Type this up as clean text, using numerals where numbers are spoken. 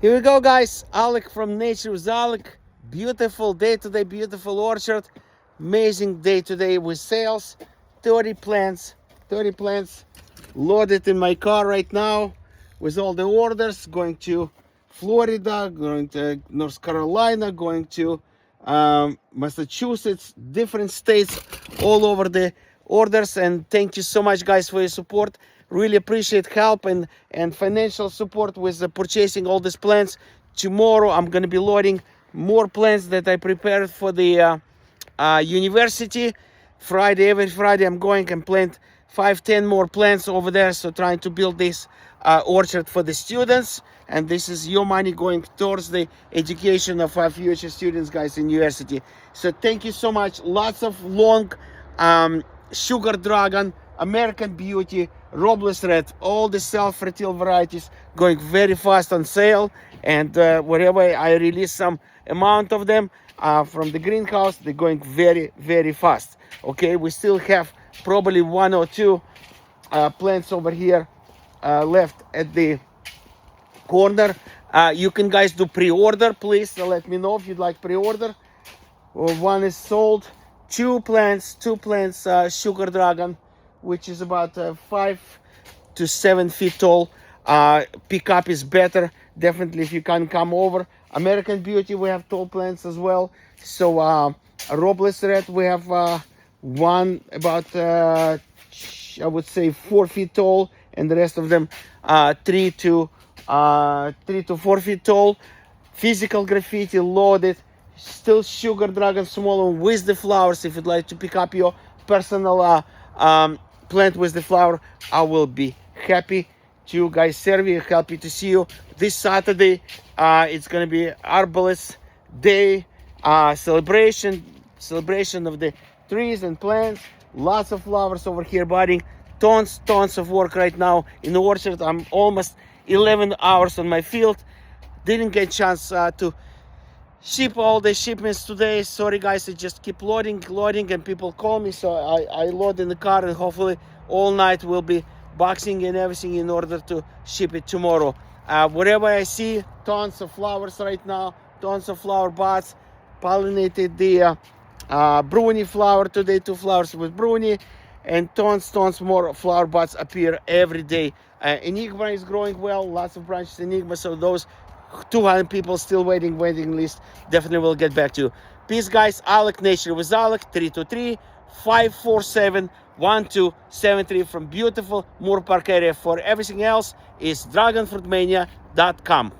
Here we go, guys. Alik from NatureWithAlik. Beautiful day today, beautiful orchard. Amazing day today with sales. 30 plants loaded in my car right now with all the orders. Going to Florida, going to North Carolina, going to Massachusetts, different states, all over the orders. And thank you so much, guys, for your support. Really appreciate help and financial support with purchasing all these plants. Tomorrow I'm going to be loading more plants that I prepared for the university. Every Friday I'm going and plant 5-10 more plants over there. So trying to build this orchard for the students, and this is your money going towards the education of our future students, guys, in university. So thank you so much. Lots of long sugar dragon, American Beauty, Robles Red, all the self-fertile varieties going very fast on sale. And wherever I release some amount of them from the greenhouse, they're going very, very fast. Okay, we still have probably 1 or 2 plants over here left at the corner. You can, guys, do pre-order. Please let me know if you'd like pre-order. One is sold. 2 plants, sugar dragon, which is about 5 to 7 feet tall. Pickup is better, definitely, if you can come over. American Beauty, we have tall plants as well. So Robles Red, we have one about I would say 4 feet tall, and the rest of them 3 to 4 feet tall. Physical Graffiti loaded, still sugar dragon, small one with the flowers. If you'd like to pick up your personal plant with the flower, I will be happy to, guys, serve you. Happy to see you this Saturday. It's gonna be Arborist Day, celebration of the trees and plants. Lots of flowers over here budding. Tons of work right now in the orchard. I'm almost 11 hours on my field. Didn't get a chance to ship all the shipments today. Sorry, guys, I just keep loading, and people call me, so I load in the car, and hopefully all night we'll be boxing and everything in order to ship it tomorrow. Wherever I see tons of flowers right now, tons of flower buds. Pollinated the bruni flower today, 2 flowers with bruni, and tons more flower buds appear every day. Enigma is growing well, lots of branches Enigma, so those 200 people still waiting list, definitely will get back to you. Peace, guys. Alik, NatureWithAlik, 323-547-1273 from beautiful Moore Park area. For everything else is dragonfruitmania.com.